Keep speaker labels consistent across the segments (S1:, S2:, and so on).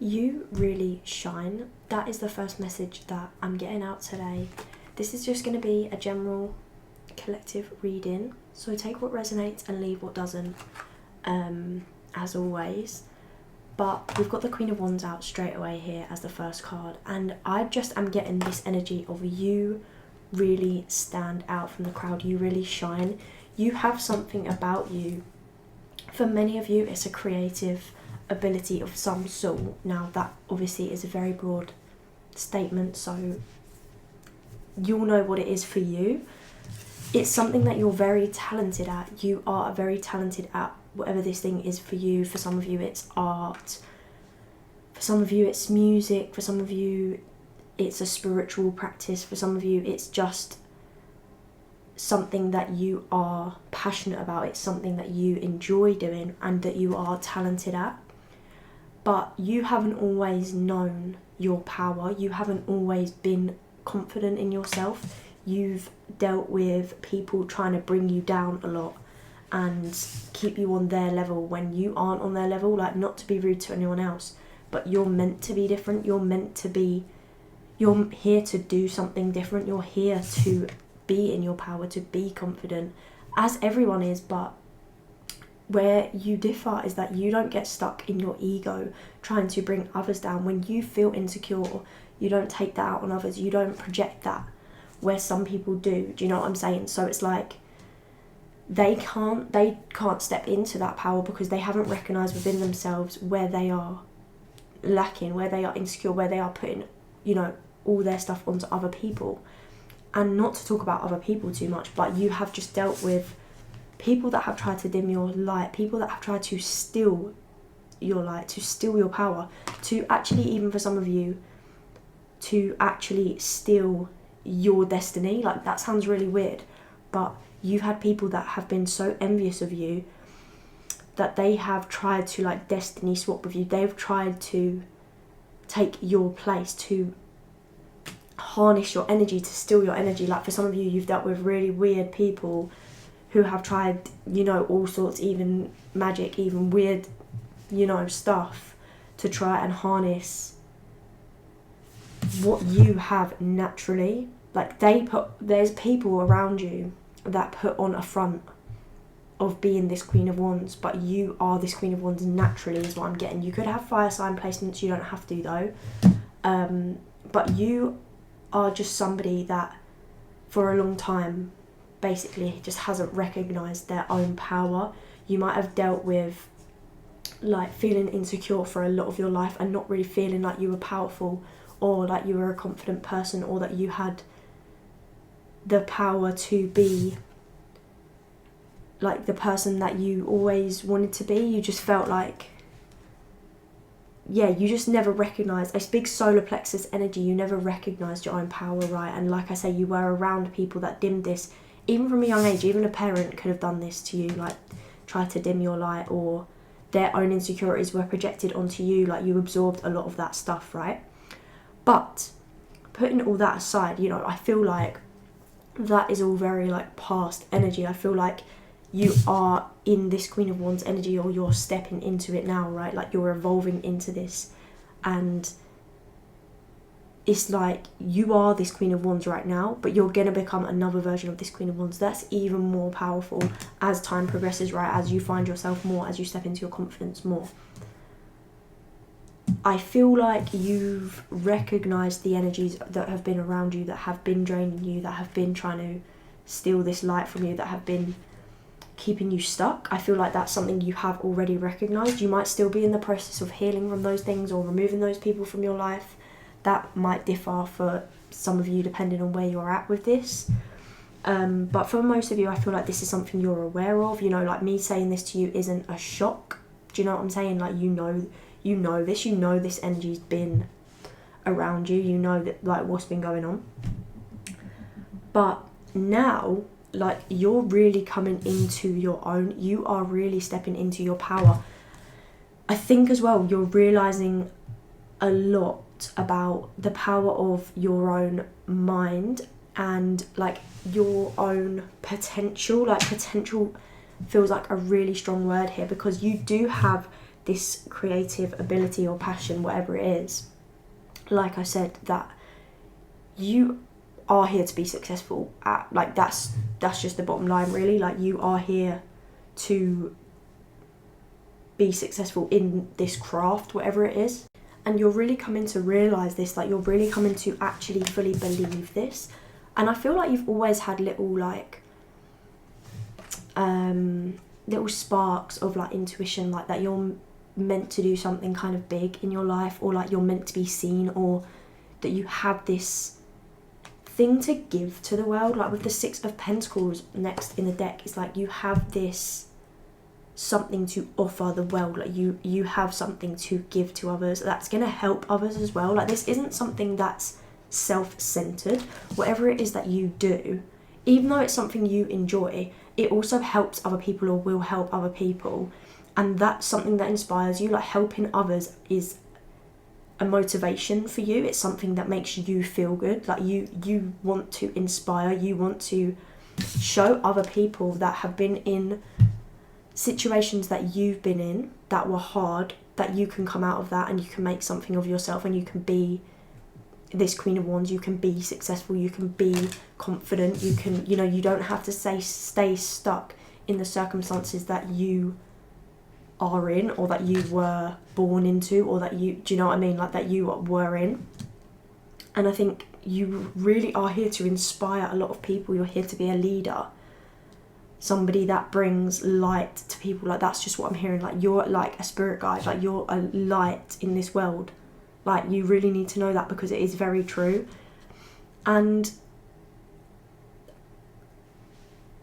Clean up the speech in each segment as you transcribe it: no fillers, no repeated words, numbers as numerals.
S1: You really shine. That is the first message that I'm getting out today. This is just going to be a general collective reading, so take what resonates and leave what doesn't, as always. But we've got the Queen of Wands out straight away here as the first card, and I just am getting this energy of you really stand out from the crowd. You really shine. You have something about you. For many of you, it's a creative ability of some sort. Now that obviously is a very broad statement, so you'll know what it is for you. It's something that you're very talented at. You are very talented at whatever this thing is for you. For some of you it's art, for some of you it's music, for some of you it's a spiritual practice, for some of you it's just something that you are passionate about. It's something that you enjoy doing and that you are talented at. But you haven't always known your power. You haven't always been confident in yourself. You've dealt with people trying to bring you down a lot and keep you on their level when you aren't on their level. Like, not to be rude to anyone else, but you're meant to be different. You're here to do something different. You're here to be in your power, to be confident, as everyone is. But where you differ is that you don't get stuck in your ego trying to bring others down. When you feel insecure, you don't take that out on others. You don't project that, where some people do. Do you know what I'm saying? So it's like they can't step into that power because they haven't recognized within themselves where they are lacking, where they are insecure, where they are putting, all their stuff onto other people. And not to talk about other people too much, but you have just dealt with people that have tried to dim your light, people that have tried to steal your light, to steal your power, to actually, even for some of you, to actually steal your destiny. Like, that sounds really weird, but you've had people that have been so envious of you that they have tried to destiny swap with you. They've tried to take your place, to harness your energy, to steal your energy. Like, for some of you, you've dealt with really weird people who have tried, all sorts, even magic, even weird, stuff to try and harness what you have naturally. Like, there's people around you that put on a front of being this Queen of Wands, but you are this Queen of Wands naturally, is what I'm getting. You could have fire sign placements, you don't have to though. But you are just somebody that for a long time basically just hasn't recognised their own power. You might have dealt with feeling insecure for a lot of your life and not really feeling like you were powerful, or like you were a confident person, or that you had the power to be the person that you always wanted to be. You just felt you just never recognised this big solar plexus energy. You never recognised your own power, right? And like I say, you were around people that dimmed this, even from a young age. Even a parent could have done this to you, try to dim your light, or their own insecurities were projected onto you. You absorbed a lot of that stuff, right? But putting all that aside, I feel like that is all very past energy. I feel like you are in this Queen of Wands energy, or you're stepping into it now, right? You're evolving into this, and it's you are this Queen of Wands right now, but you're going to become another version of this Queen of Wands that's even more powerful as time progresses, right? As you find yourself more, as you step into your confidence more. I feel like you've recognised the energies that have been around you, that have been draining you, that have been trying to steal this light from you, that have been keeping you stuck. I feel like that's something you have already recognised. You might still be in the process of healing from those things or removing those people from your life. That might differ for some of you depending on where you're at with this. But for most of you, I feel like this is something you're aware of. Me saying this to you isn't a shock. Do you know what I'm saying? This energy's been around you. You know that what's been going on. But now, you're really coming into your own. You are really stepping into your power. I think as well, you're realising a lot about the power of your own mind and your own potential. Potential feels like a really strong word here, because you do have this creative ability or passion, whatever it is, like I said, that you are here to be successful at, like, that's just the bottom line, really. Like, you are here to be successful in this craft, whatever it is. And you're really coming to realise this, like, you're really coming to actually fully believe this. And I feel like you've always had little, like, little sparks of, like, intuition, like, that you're meant to do something kind of big in your life, or, like, you're meant to be seen, or that you have this thing to give to the world. Like, with the Six of Pentacles next in the deck, it's like you have this something to offer the world. Like, you have something to give to others that's going to help others as well. Like, this isn't something that's self-centered. Whatever it is that you do, even though it's something you enjoy, it also helps other people, or will help other people, and that's something that inspires you. Like, helping others is a motivation for you. It's something that makes you feel good. Like, you want to inspire, you want to show other people that have been in situations that you've been in that were hard, that you can come out of that and you can make something of yourself, and you can be this Queen of Wands, you can be successful, you can be confident, you can, you know, you don't have to stay stuck in the circumstances that you are in, or that you were born into, or that you, do you know what I mean, like, that you were in. And I think you really are here to inspire a lot of people. You're here to be a leader, somebody that brings light to people. Like, that's just what I'm hearing. Like, you're like a spirit guide, like, you're a light in this world. Like, you really need to know that, because it is very true. And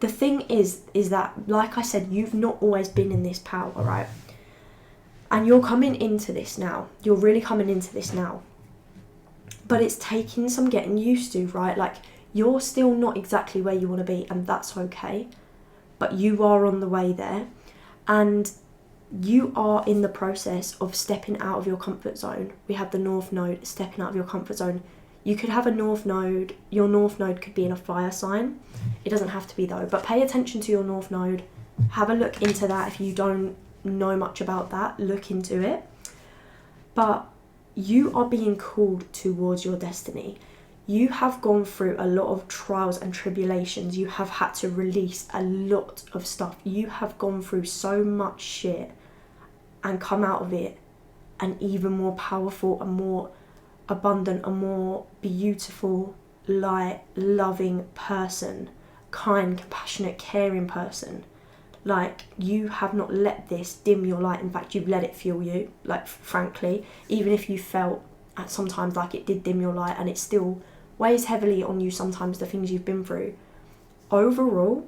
S1: the thing is that, like I said, you've not always been in this power, right? And you're coming into this now. You're really coming into this now. But it's taking some getting used to, right? Like, you're still not exactly where you want to be, and that's okay. But you are on the way there. And you are in the process of stepping out of your comfort zone. We have the North Node, stepping out of your comfort zone. You could have a North Node. Your North Node could be in a fire sign. It doesn't have to be, though. But pay attention to your North Node. Have a look into that. If you don't know much about that, look into it. But you are being called towards your destiny. You have gone through a lot of trials and tribulations. You have had to release a lot of stuff. You have gone through so much shit and come out of it an even more powerful, and more abundant, a more beautiful, light, loving person, kind, compassionate, caring person. Like, you have not let this dim your light. In fact, you've let it fuel you. Like, frankly, even if you felt at sometimes like it did dim your light, and it still weighs heavily on you sometimes, the things you've been through, overall,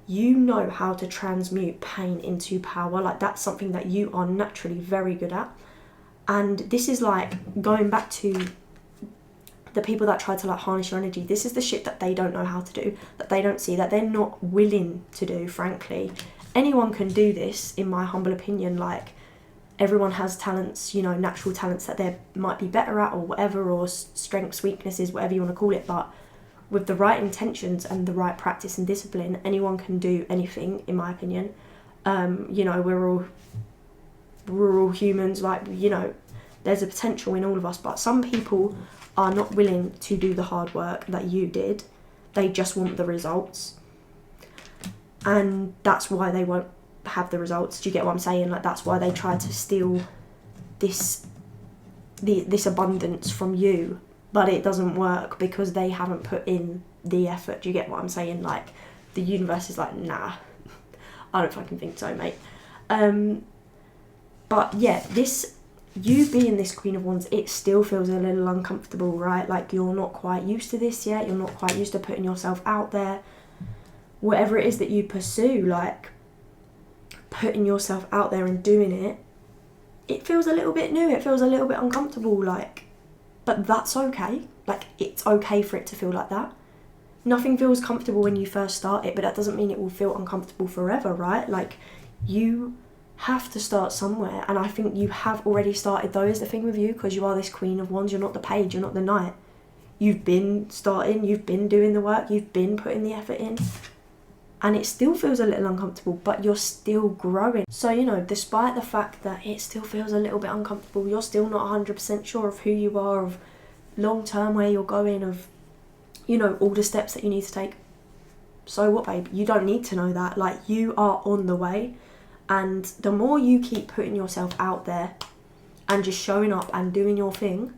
S1: you know how to transmute pain into power. Like, that's something that you are naturally very good at. And this is like going back to the people that try to, like, harness your energy. This is the shit that they don't know how to do, that they don't see, that they're not willing to do, frankly. Anyone can do this, in my humble opinion. Like, everyone has talents, you know, natural talents that they might be better at, or whatever, or strengths, weaknesses, whatever you want to call it. But with the right intentions and the right practice and discipline, anyone can do anything, in my opinion. You know, we're all humans. Like, you know, there's a potential in all of us, but some people are not willing to do the hard work that you did. They just want the results, and that's why they won't have the results. Do you get what I'm saying? Like, that's why they try to steal this abundance from you, but it doesn't work, because they haven't put in the effort. Do you get what I'm saying? Like, the universe is like, nah, I don't fucking think so, mate. But yeah, you being this Queen of Wands, it still feels a little uncomfortable, right? Like, you're not quite used to this yet. You're not quite used to putting yourself out there. Whatever it is that you pursue, like, putting yourself out there and doing it, it feels a little bit new. It feels a little bit uncomfortable, like, but that's okay. Like, it's okay for it to feel like that. Nothing feels comfortable when you first start it, but that doesn't mean it will feel uncomfortable forever, right? Like, you have to start somewhere, and I think you have already started, though, is the thing with you, because you are this Queen of Wands. You're not the Page, you're not the Knight. You've been starting, you've been doing the work, you've been putting the effort in. and it still feels a little uncomfortable, but you're still growing. So, you know, despite the fact that it still feels a little bit uncomfortable, you're still not 100% sure of who you are, of long term where you're going, of, you know, all the steps that you need to take. So what, babe? You don't need to know that. Like, you are on the way, and the more you keep putting yourself out there and just showing up and doing your thing,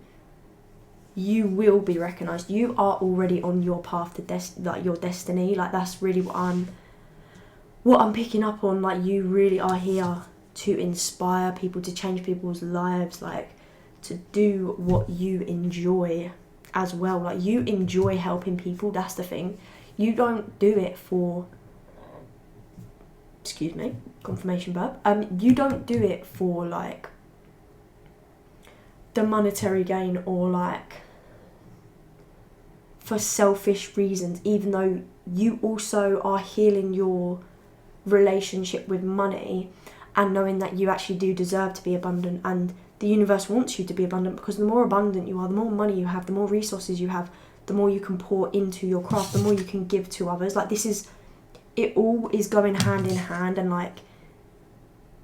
S1: you will be recognised. You are already on your path to your destiny. Like, that's really what I'm picking up on. Like, you really are here to inspire people, to change people's lives, like, to do what you enjoy as well. Like, you enjoy helping people, that's the thing. You don't do it for, excuse me, confirmation burp. You don't do it for, like, the monetary gain, or like for selfish reasons, even though you also are healing your relationship with money and knowing that you actually do deserve to be abundant, and the universe wants you to be abundant, because the more abundant you are, the more money you have, the more resources you have, the more you can pour into your craft, the more you can give to others. Like, it all is going hand in hand, and like,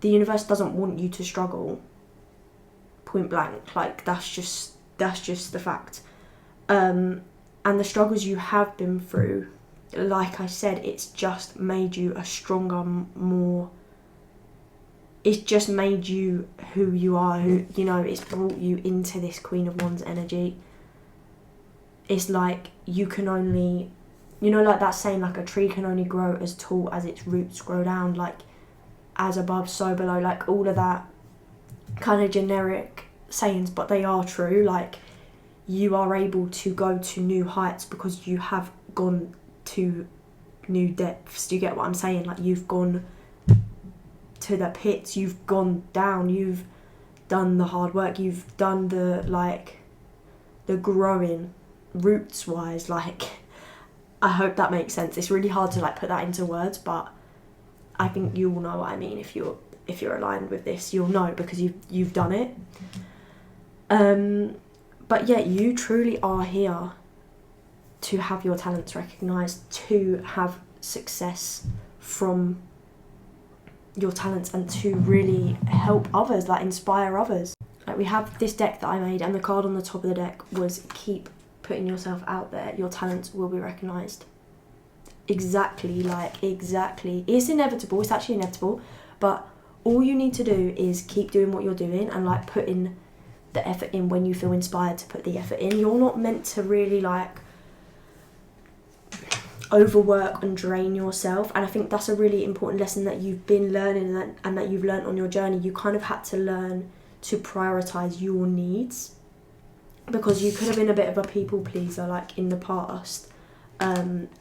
S1: the universe doesn't want you to struggle, point blank. Like, that's just the fact. And the struggles you have been through, like I said, it's just made you a stronger, more, it's just made you who you are, who, you know, it's brought you into this Queen of Wands energy. It's like, you can only, you know, like that saying, like, a tree can only grow as tall as its roots grow down, like, as above, so below, like, all of that kind of generic sayings, but they are true. Like, you are able to go to new heights because you have gone to new depths. Do you get what I'm saying? Like, you've gone to the pits, you've gone down, you've done the hard work, you've done the, like, the growing roots wise. Like, I hope that makes sense. It's really hard to, like, put that into words, but I think you all know what I mean. If you're aligned with this, you'll know, because you've done it. But yeah, you truly are here to have your talents recognised, to have success from your talents, and to really help others, like, inspire others. Like, we have this deck that I made, and the card on the top of the deck was, keep putting yourself out there, your talents will be recognised. Exactly. It's inevitable, it's actually inevitable, but all you need to do is keep doing what you're doing, and, like, put in the effort in when you feel inspired to put the effort in. You're not meant to really, like, overwork and drain yourself, and I think that's a really important lesson that you've been learning, and that you've learned on your journey. You kind of had to learn to prioritise your needs, because you could have been a bit of a people pleaser, like, in the past,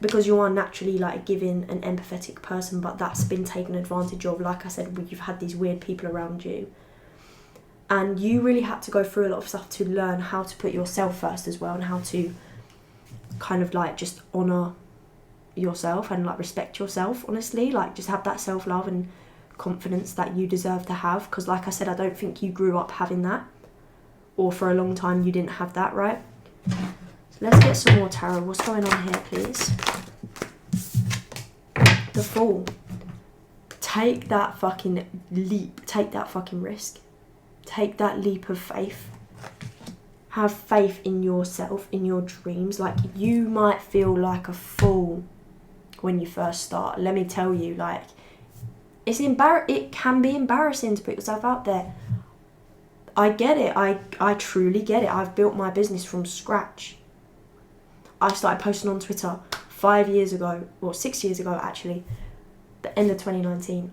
S1: because you are naturally, like, a giving and empathetic person, but that's been taken advantage of. Like I said, you've had these weird people around you, and you really had to go through a lot of stuff to learn how to put yourself first as well, and how to kind of, like, just honour yourself and, like, respect yourself, honestly. Like, just have that self-love and confidence that you deserve to have, because, like I said, I don't think you grew up having that, or for a long time you didn't have that, right? So let's get some more tarot. What's going on here, please? The Fool. Take that fucking leap. Take that fucking risk. Take that leap of faith. Have faith in yourself, in your dreams. Like, you might feel like a fool when you first start. Let me tell you, like, it can be embarrassing to put yourself out there. I get it. I truly get it. I've built my business from scratch. I started posting on Twitter 5 years ago, or 6 years ago actually, the end of 2019.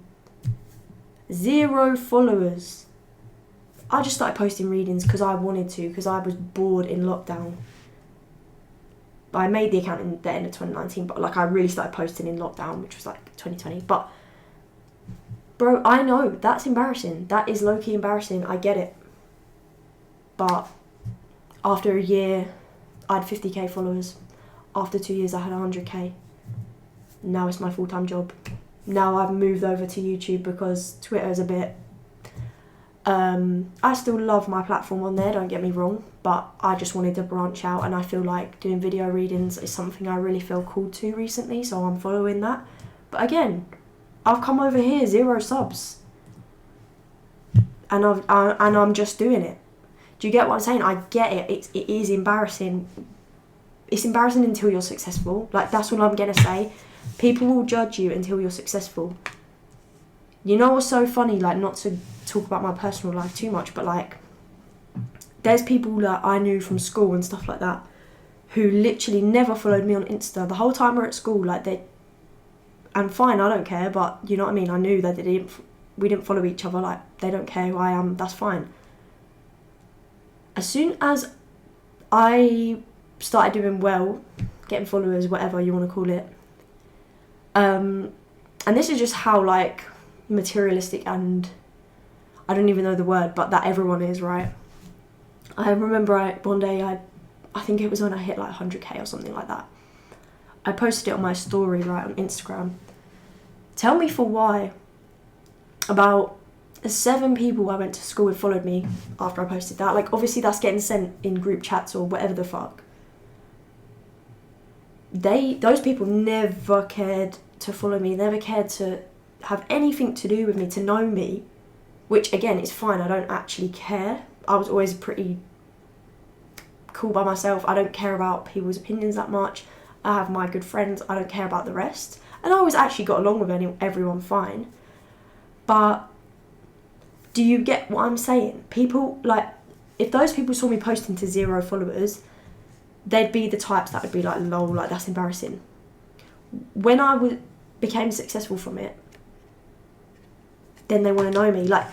S1: 0 followers. I just started posting readings because I wanted to, because I was bored in lockdown. I made the account in the end of 2019, but, like, I really started posting in lockdown, which was, like, 2020. But, bro, I know that's embarrassing. That is low-key embarrassing. I get it. But after a year, I had 50k followers. After 2 years, I had 100k. Now it's my full-time job. Now I've moved over to YouTube because Twitter is a bit... I still love my platform on there, don't get me wrong, but I just wanted to branch out, and I feel like doing video readings is something I really feel called to recently, so I'm following that. But again, I've come over here 0 subs, and I'm just doing it. Do you get what I'm saying? I get it. It is embarrassing. It's embarrassing until you're successful. Like, that's all I'm gonna say. People will judge you until you're successful. You know what's so funny? Like, not to talk about my personal life too much, but like, there's people that I knew from school and stuff like that who literally never followed me on Insta the whole time we're at school. Like, and fine, I don't care, but you know what I mean? I knew that we didn't follow each other. Like, they don't care who I am, that's fine. As soon as I started doing well, getting followers, whatever you want to call it, and this is just how, like, materialistic and I don't even know the word, but that everyone is, right? I remember one day, I think it was when I hit like 100k or something like that. I posted it on my story, right, on Instagram. Tell me for why about 7 people I went to school with followed me after I posted that. Like, obviously that's getting sent in group chats or whatever the fuck. Those people never cared to follow me, never cared to have anything to do with me, to know me, which again is fine. I don't actually care. I was always pretty cool by myself. I don't care about people's opinions that much. I have my good friends. I don't care about the rest. And I always actually got along with everyone fine. But do you get what I'm saying? People, like, if those people saw me posting to 0 followers, they'd be the types that would be like, lol, like, that's embarrassing. When I became successful from it, then they want to know me. Like,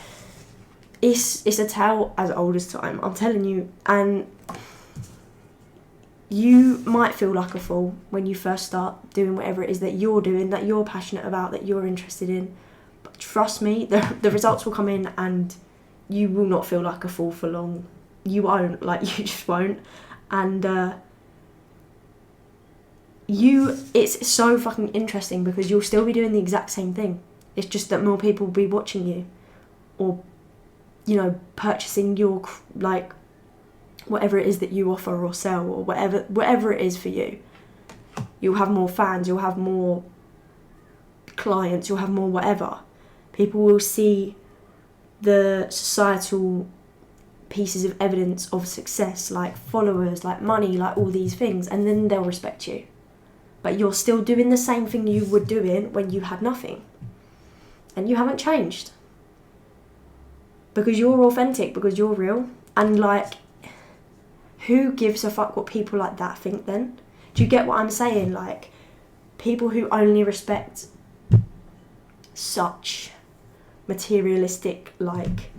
S1: it's a tale as old as time, I'm telling you. And you might feel like a fool when you first start doing whatever it is that you're doing, that you're passionate about, that you're interested in. But trust me, the results will come in and you will not feel like a fool for long. You won't, like, you just won't. And it's so fucking interesting because you'll still be doing the exact same thing. It's just that more people will be watching you, or, you know, purchasing your, like, whatever it is that you offer or sell, or whatever it is for you. You'll have more fans, you'll have more clients, you'll have more whatever. People will see the societal pieces of evidence of success, like followers, like money, like all these things, and then they'll respect you. But you're still doing the same thing you were doing when you had nothing. And you haven't changed. Because you're authentic, because you're real. And, like, who gives a fuck what people like that think then? Do you get what I'm saying? Like, people who only respect such materialistic, like,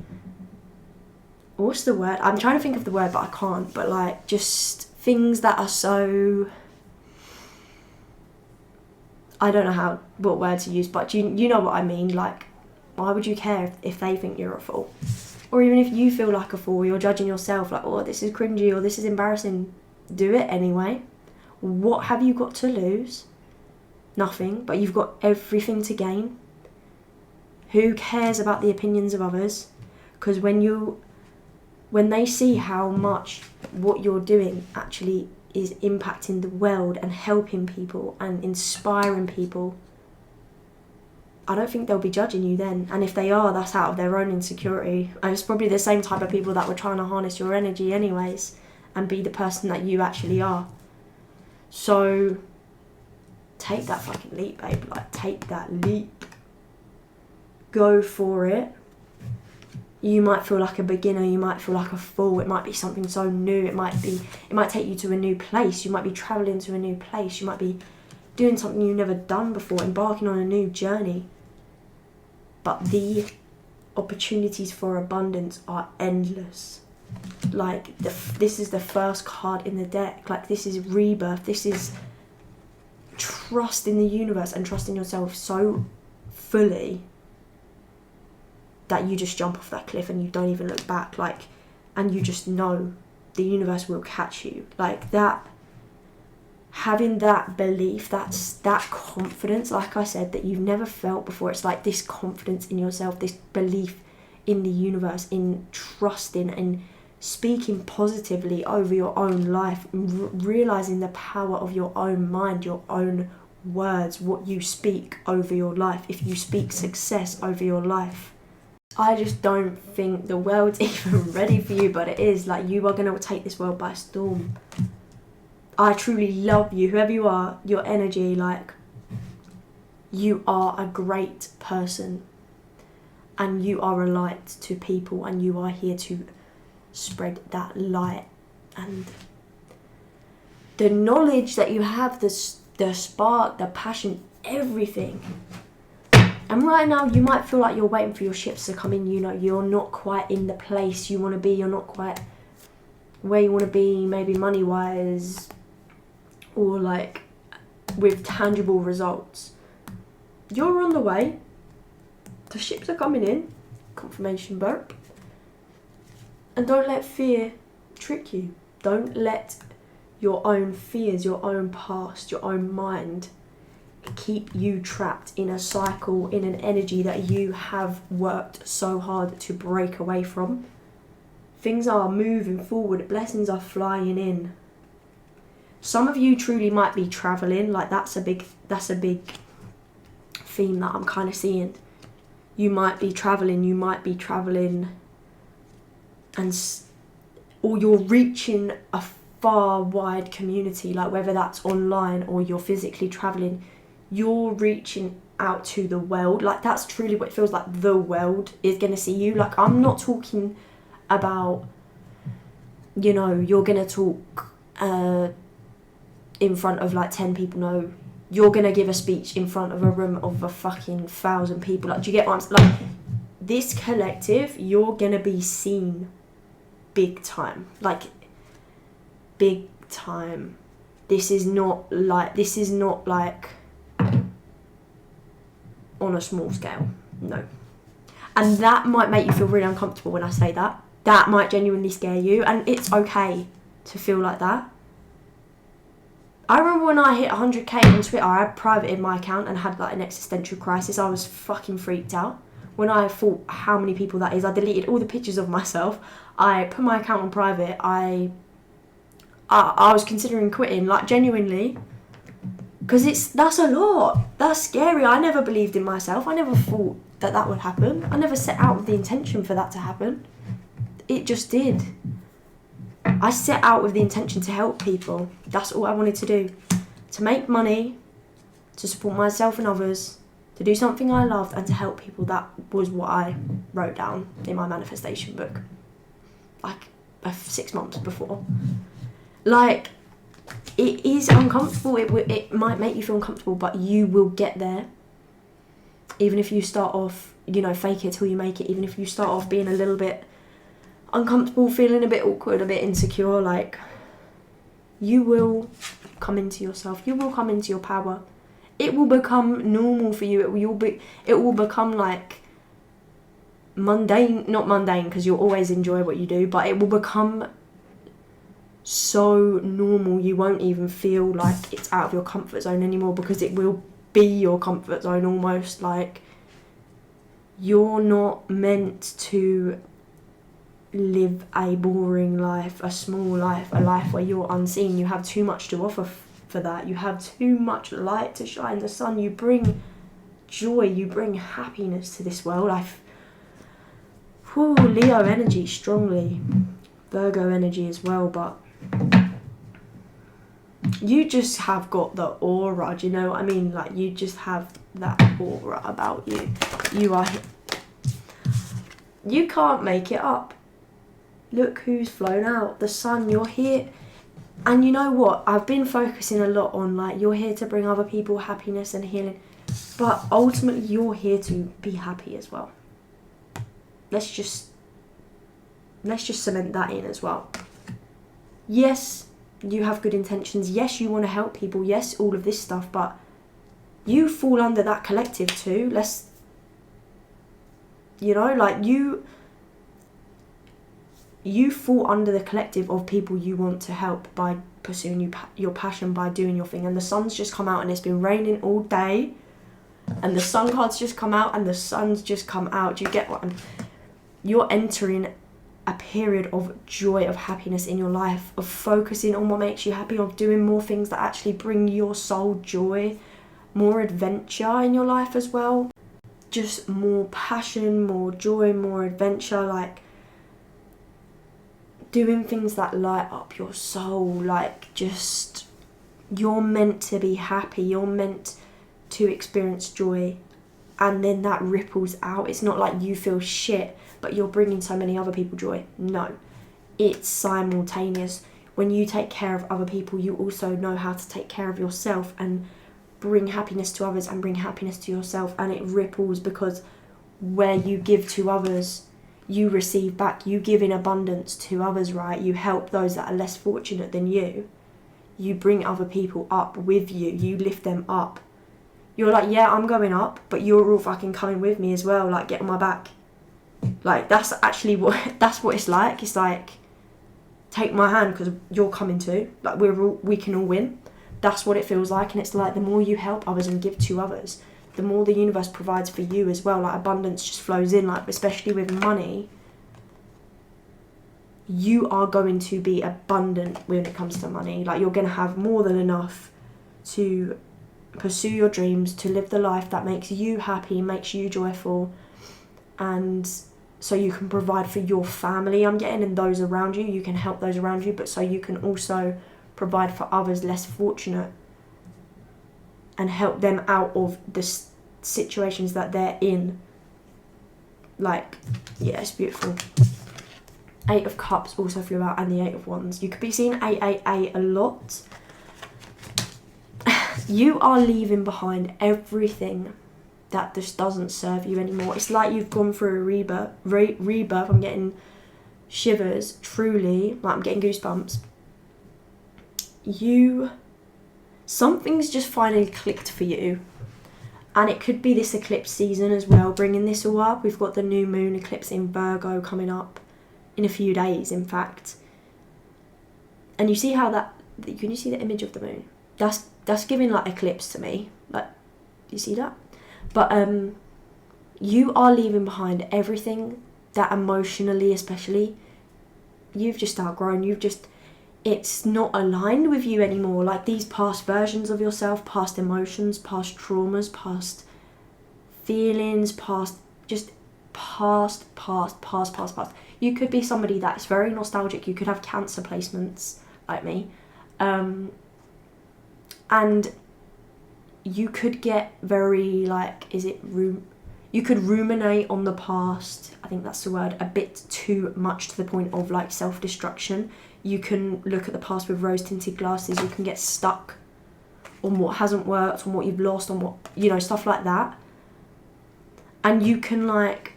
S1: what's the word? I'm trying to think of the word, but I can't. But, like, just things that are so, I don't know what word to use, but you know what I mean. Like, why would you care if they think you're a fool? Or even if you feel like a fool, you're judging yourself, like, oh, this is cringy or this is embarrassing. Do it anyway. What have you got to lose? Nothing, but you've got everything to gain. Who cares about the opinions of others? Because when they see how much what you're doing actually is impacting the world and helping people and inspiring people, I don't think they'll be judging you then. And if they are, that's out of their own insecurity. And it's probably the same type of people that were trying to harness your energy anyways and be the person that you actually are. So take that fucking leap, babe. Like, take that leap. Go for it. You might feel like a beginner, you might feel like a fool, it might be something so new, it might take you to a new place, you might be travelling to a new place, you might be doing something you've never done before, embarking on a new journey. But the opportunities for abundance are endless. Like, this is the first card in the deck. Like, this is rebirth. This is trust in the universe and trust in yourself so fully that you just jump off that cliff and you don't even look back. Like, and you just know the universe will catch you. Like, that, having that belief, that confidence, like I said, that you've never felt before. It's like this confidence in yourself, this belief in the universe, in trusting and speaking positively over your own life, realizing the power of your own mind, your own words, what you speak over your life, if you speak success over your life. I just don't think the world's even ready for you, but it is. Like, you are going to take this world by storm. I truly love you, whoever you are, your energy, like, you are a great person and you are a light to people, and you are here to spread that light and the knowledge that you have, the spark, the passion, everything. And right now you might feel like you're waiting for your ships to come in, you know, you're not quite in the place you want to be, you're not quite where you want to be, maybe money wise or like with tangible results. You're on the way. The ships are coming in. Confirmation burp. And don't let fear trick you. Don't let your own fears, your own past, your own mind keep you trapped in a cycle, in an energy that you have worked so hard to break away from. Things are moving forward. Blessings are flying in. Some of you truly might be traveling. Like, that's a big theme that I'm kind of seeing. You might be traveling, or you're reaching a far wide community, like whether that's online or you're physically traveling, you're reaching out to the world. Like, that's truly what it feels like. The world is going to see you. Like, I'm not talking about, you know, you're going to talk in front of like 10 people. No, you're going to give a speech in front of a room of a fucking 1,000 people. Like, do you get what I'm saying? Like, this collective, you're going to be seen big time. Like, big time. This is not like on a small scale. No. And that might make you feel really uncomfortable when I say that. That might genuinely scare you, and it's okay to feel like that. I remember when I hit 100k on Twitter, I privated my account and had like an existential crisis. I was fucking freaked out. When I thought how many people that is, I deleted all the pictures of myself. I put my account on private. I was considering quitting, like, genuinely. Because that's a lot. That's scary. I never believed in myself. I never thought that would happen. I never set out with the intention for that to happen. It just did. I set out with the intention to help people. That's all I wanted to do. To make money, to support myself and others, to do something I loved, and to help people. That was what I wrote down in my manifestation book. Like, 6 months before. Like, it is uncomfortable. It might make you feel uncomfortable, but you will get there. Even if you start off, you know, fake it till you make it. Even if you start off being a little bit uncomfortable, feeling a bit awkward, a bit insecure, like, you will come into yourself. You will come into your power. It will become normal for you. It will become like mundane, not mundane because you'll always enjoy what you do, but it will become so normal you won't even feel like it's out of your comfort zone anymore, because it will be your comfort zone almost. Like, you're not meant to live a boring life, a small life, a life where you're unseen. You have too much to offer for that. You have too much light to shine, the sun. You bring joy, you bring happiness to this world. Leo energy strongly, Virgo energy as well, but you just have got the aura, do you know what I mean? Like, you just have that aura about you. You can't make it up. Look who's flown out. The sun. You're here. And you know what? I've been focusing a lot on, like, you're here to bring other people happiness and healing. But ultimately, you're here to be happy as well. Let's just cement that in as well. Yes, you have good intentions. Yes, you want to help people. Yes, all of this stuff. But you fall under that collective too. You fall under the collective of people you want to help by pursuing your passion, by doing your thing. And the sun's just come out and it's been raining all day. And the sun cards just come out and the sun's just come out. Do you get what you're entering a period of joy, of happiness in your life, of focusing on what makes you happy, of doing more things that actually bring your soul joy, more adventure in your life as well. Just more passion, more joy, more adventure, like doing things that light up your soul. Like, just, you're meant to be happy, you're meant to experience joy, and then that ripples out. It's not like you feel shit but you're bringing so many other people joy. No, it's simultaneous. When you take care of other people, you also know how to take care of yourself and bring happiness to others and bring happiness to yourself, and it ripples, because where you give to others, you receive back. You give in abundance to others, right? You help those that are less fortunate than you. You bring other people up with you. You lift them up. You're like, yeah, I'm going up, but you're all fucking coming with me as well. Like, get on my back. Like, that's actually that's what it's like. It's like, take my hand because you're coming too. Like, we can all win. That's what it feels like. And it's like, the more you help others and give to others, the more the universe provides for you as well. Like, abundance just flows in. Like, especially with money, you are going to be abundant when it comes to money. Like, you're going to have more than enough to pursue your dreams, to live the life that makes you happy, makes you joyful, and so you can provide for your family, I'm getting, and those around you. You can help those around you, but so you can also provide for others less fortunate and help them out of the situations that they're in. Like, yeah, it's beautiful. 8 of Cups also flew out, and the 8 of Wands. You could be seeing 888 a lot. You are leaving behind everything that just doesn't serve you anymore. It's like you've gone through a rebirth. I'm getting shivers, truly. Like, I'm getting goosebumps. Something's just finally clicked for you. And it could be this eclipse season as well, bringing this all up. We've got the new moon eclipse in Virgo coming up in a few days, in fact. And you see how can you see the image of the moon? That's giving like eclipse to me. Like, do you see that? But you are leaving behind everything that emotionally, especially, you've just outgrown. It's not aligned with you anymore. Like, these past versions of yourself, past emotions, past traumas, past feelings, past. You could be somebody that's very nostalgic. You could have Cancer placements like me. And you could get very, like, you could ruminate on the past, I think that's the word, a bit too much, to the point of, like, self-destruction. You can look at the past with rose-tinted glasses. You can get stuck on what hasn't worked, on what you've lost, on what, stuff like that. And you can, like,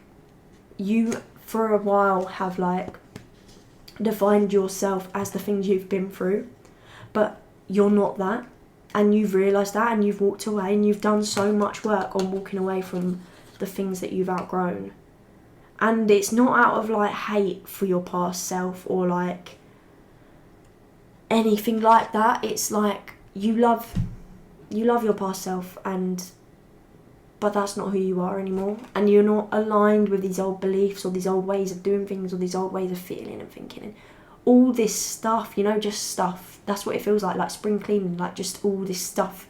S1: you for a while have, like, defined yourself as the things you've been through, but you're not that. And you've realised that, and you've walked away, and you've done so much work on walking away from the things that you've outgrown. And it's not out of, like, hate for your past self or, like, anything like that. It's like you love your past self, but that's not who you are anymore. And you're not aligned with these old beliefs or these old ways of doing things or these old ways of feeling and thinking. And all this stuff, just stuff. That's what it feels like spring cleaning, like just all this stuff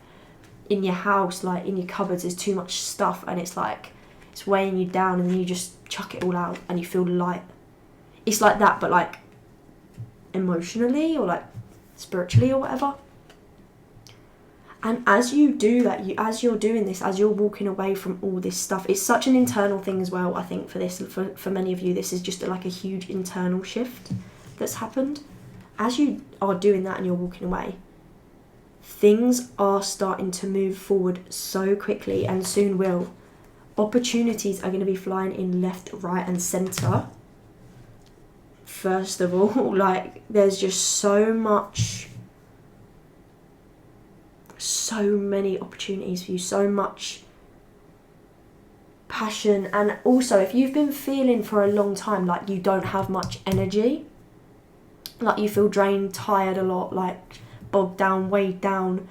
S1: in your house, like in your cupboards. There's too much stuff, and it's like, it's weighing you down, and then you just chuck it all out and you feel light. It's like that, but like emotionally or like spiritually or whatever. And as you do that, as you're doing this, as you're walking away from all this stuff, it's such an internal thing as well. I think for many of you, this is just like a huge internal shift that's happened. As you are doing that and you're walking away, things are starting to move forward so quickly, and soon will. Opportunities are going to be flying in left, right and centre. First of all, like, there's just so many opportunities for you, so much passion. And also, if you've been feeling for a long time like you don't have much energy, like you feel drained, tired a lot, like bogged down, weighed down,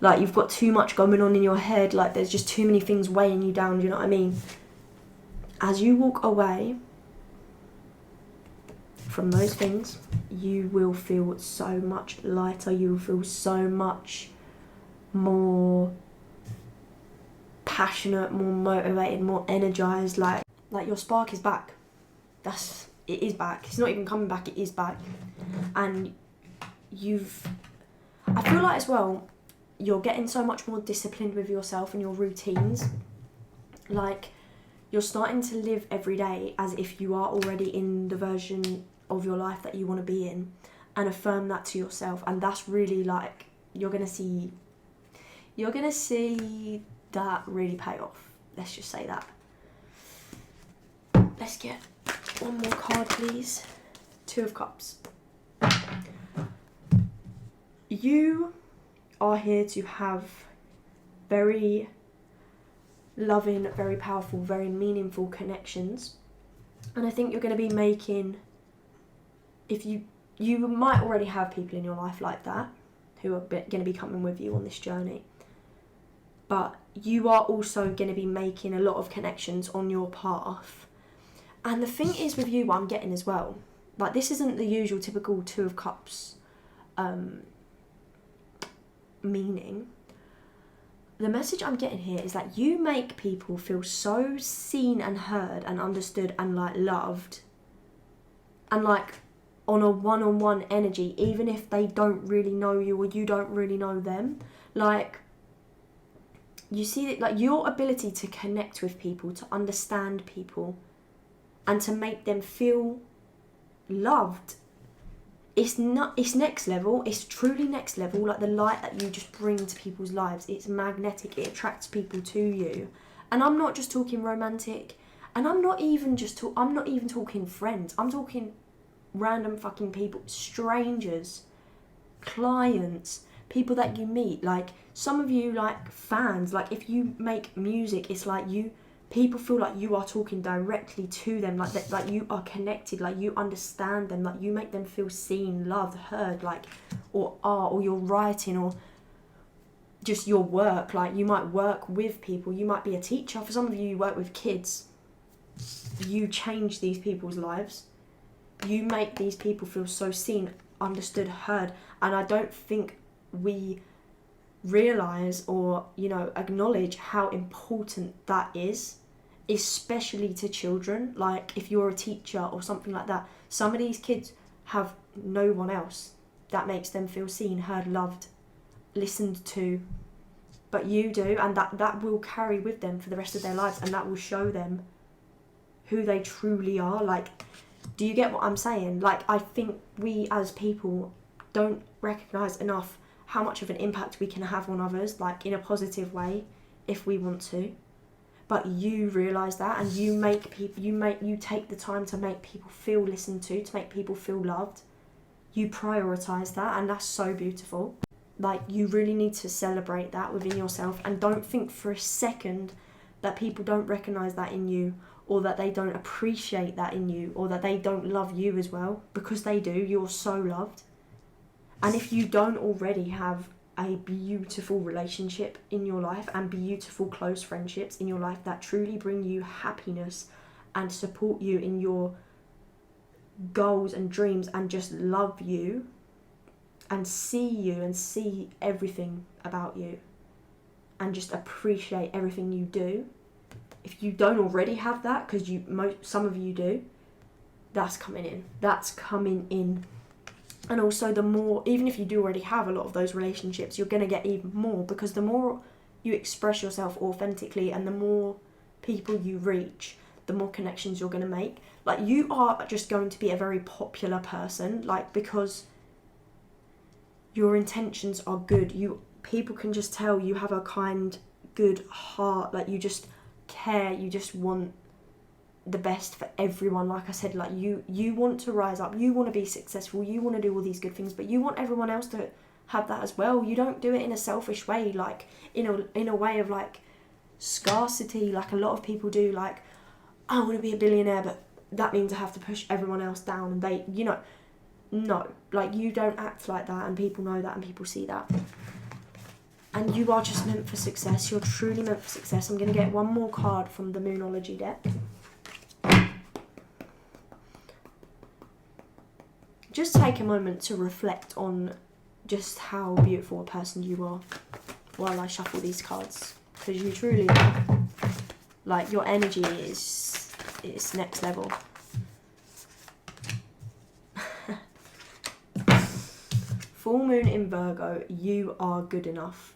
S1: like you've got too much going on in your head, like there's just too many things weighing you down, do you know what I mean? As you walk away from those things, you will feel so much lighter. You will feel so much more passionate, more motivated, more energized. Like your spark is back. It is back. It's not even coming back, it is back. And I feel like as well, you're getting so much more disciplined with yourself and your routines. Like, you're starting to live every day as if you are already in the version of your life that you want to be in, and affirm that to yourself. And that's really like, you're gonna see that really pay off. Let's just say that. Let's get one more card, please. Two of Cups. You are here to have very loving, very powerful, very meaningful connections. And I think you're going to be making, if you might already have people in your life like that who are going to be coming with you on this journey, but you are also going to be making a lot of connections on your path. And the thing is with you, what I'm getting as well, like, this isn't the usual typical Two of Cups meaning. The message I'm getting here is that you make people feel so seen and heard and understood and like loved, and like on a one-on-one energy, even if they don't really know you or you don't really know them. Like, you see that, like, your ability to connect with people, to understand people, and to make them feel loved, it's next level. It's truly next level. Like, the light that you just bring to people's lives, it's magnetic. It attracts people to you. And I'm not just talking romantic, and I'm not even talking friends. I'm talking random fucking people, strangers, clients, people that you meet. Like, some of you, like, fans, like, if you make music, it's like people feel like you are talking directly to them, like that, like you are connected, like you understand them, like you make them feel seen, loved, heard, like, or art, or your writing, or just your work. Like, you might work with people, you might be a teacher. For some of you, you work with kids. You change these people's lives. You make these people feel so seen, understood, heard. And I don't think we realise or, acknowledge how important that is, especially to children. Like, if you're a teacher or something like that, some of these kids have no one else that makes them feel seen, heard, loved, listened to, but you do. And that will carry with them for the rest of their lives, and that will show them who they truly are. Like, do you get what I'm saying? Like, I think we as people don't recognise enough how much of an impact we can have on others, like, in a positive way, if we want to. But you realise that, and you take the time to make people feel listened to make people feel loved. You prioritise that, and that's so beautiful. Like, you really need to celebrate that within yourself, and don't think for a second that people don't recognise that in you, or that they don't appreciate that in you, or that they don't love you as well, because they do. You're so loved. And if you don't already have a beautiful relationship in your life and beautiful close friendships in your life that truly bring you happiness and support you in your goals and dreams, and just love you and see everything about you and just appreciate everything you do, if you don't already have that, because some of you do, that's coming in. And also, the more, even if you do already have a lot of those relationships, you're going to get even more, because the more you express yourself authentically and the more people you reach, the more connections you're going to make. Like, you are just going to be a very popular person, like, because your intentions are good. People can just tell you have a kind, good heart. Like, you just care, you just want the best for everyone. Like I said, like, you want to rise up, you want to be successful, you want to do all these good things, but you want everyone else to have that as well. You don't do it in a selfish way, like in a way of like scarcity, like a lot of people do. Like, I want to be a billionaire, but that means I have to push everyone else down, and they, no, like, you don't act like that, and people know that, and people see that. And you are just meant for success. You're truly meant for success. I'm going to get one more card from the Moonology deck. Just take a moment to reflect on just how beautiful a person you are while I shuffle these cards. because you truly are. Like, your energy is next level. Full moon in Virgo, you are good enough.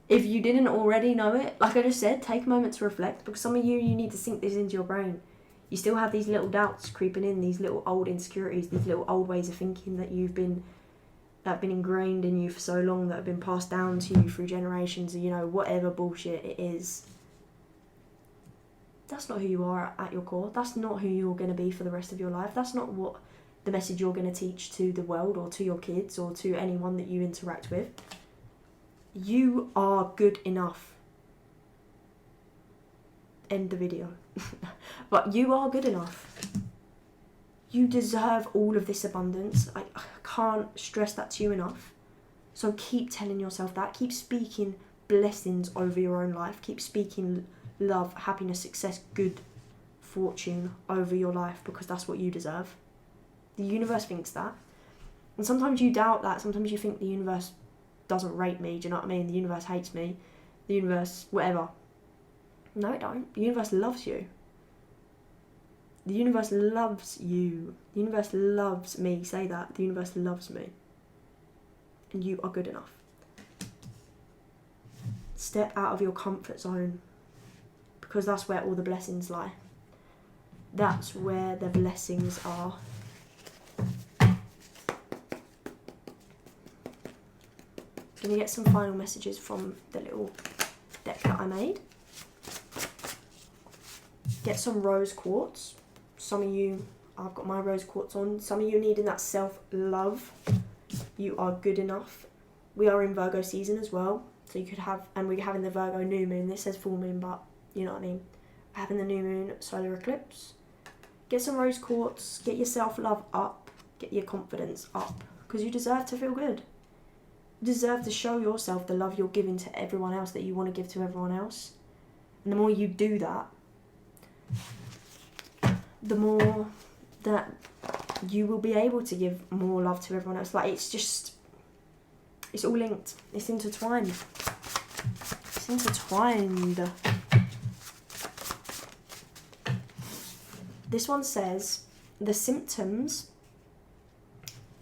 S1: If you didn't already know it, like I just said, take a moment to reflect, because some of you need to sink this into your brain. You still have these little doubts creeping in, these little old insecurities, these little old ways of thinking that have been ingrained in you for so long, that have been passed down to you through generations, you know, whatever bullshit it is. That's not who you are at your core. That's not who you're going to be for the rest of your life. That's not what the message you're going to teach to the world or to your kids or to anyone that you interact with. You are good enough. End the video. But you are good enough. You deserve all of this abundance. I can't stress that to you enough. So keep telling yourself that. Keep speaking blessings over your own life. Keep speaking love, happiness, success, good fortune over your life, because that's what you deserve. The universe thinks that. And sometimes you doubt that. Sometimes you think the universe doesn't rate me. Do you know what I mean? The universe hates me. The universe, whatever. No, it don't. The universe loves you. The universe loves you. The universe loves me. Say that. The universe loves me. And you are good enough. Step out of your comfort zone, because that's where all the blessings lie. That's where the blessings are. Gonna get some final messages from the little deck that I made. Get some rose quartz. Some of you, I've got my rose quartz on. Some of you needing that self-love. You are good enough. We are in Virgo season as well. So you could have, and we're having the Virgo new moon. This says full moon, but you know what I mean. We're having the new moon solar eclipse. Get some rose quartz. Get your self-love up. Get your confidence up. Because you deserve to feel good. You deserve to show yourself the love you're giving to everyone else that you want to give to everyone else. And the more you do that, the more that you will be able to give more love to everyone else. Like, it's all linked. It's intertwined. It's intertwined. This one says, the symptoms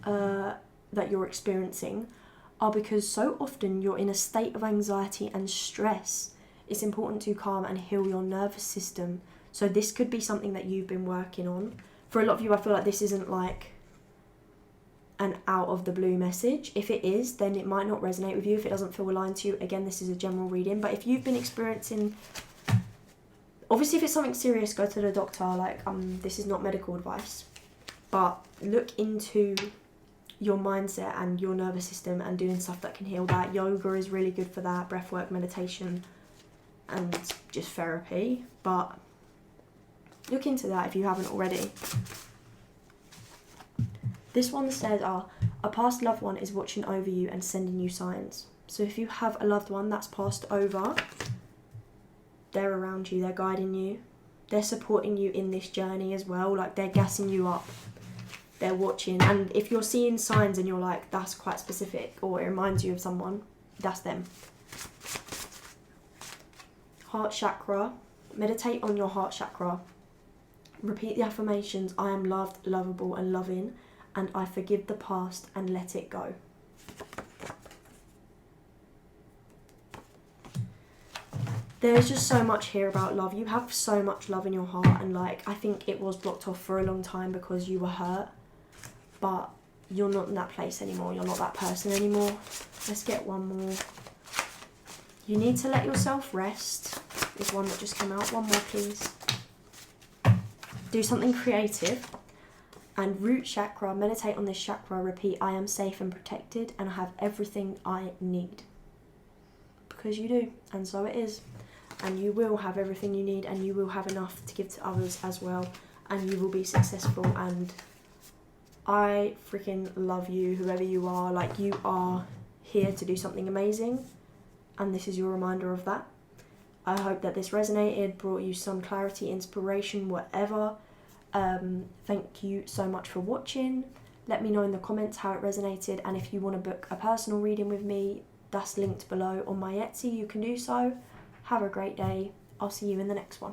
S1: that you're experiencing are because so often you're in a state of anxiety and stress. It's important to calm and heal your nervous system. So this could be something that you've been working on. For a lot of you, I feel like this isn't like an out of the blue message. If it is, then it might not resonate with you. If it doesn't feel aligned to you, again, this is a general reading. But if you've been experiencing, obviously if it's something serious, go to the doctor. Like, this is not medical advice, but look into your mindset and your nervous system and doing stuff that can heal that. Yoga is really good for that, breathwork, meditation, and just therapy. But look into that if you haven't already. This one says, a past loved one is watching over you and sending you signs. So if you have a loved one that's passed over, they're around you, they're guiding you, they're supporting you in this journey as well. Like, they're gassing you up, they're watching. And if you're seeing signs and you're like, that's quite specific, or it reminds you of someone, that's them. Heart chakra. Meditate on your heart chakra. Repeat the affirmations, I am loved, lovable and loving, and I forgive the past and let it go. There's just so much here about love. You have so much love in your heart, and like, I think it was blocked off for a long time because you were hurt, but you're not in that place anymore. You're not that person anymore. Let's get one more. You need to let yourself rest. There's one that just came out. One more, please. Do something creative. And root chakra, meditate on this chakra, repeat, I am safe and protected and I have everything I need. Because you do, and so it is. And you will have everything you need, and you will have enough to give to others as well, and you will be successful. And I freaking love you, whoever you are. Like, you are here to do something amazing, and this is your reminder of that. I hope that this resonated, brought you some clarity, inspiration, whatever. Thank you so much for watching. Let me know in the comments how it resonated, and if you want to book a personal reading with me, that's linked below on my Etsy, you can do so. Have a great day. I'll see you in the next one.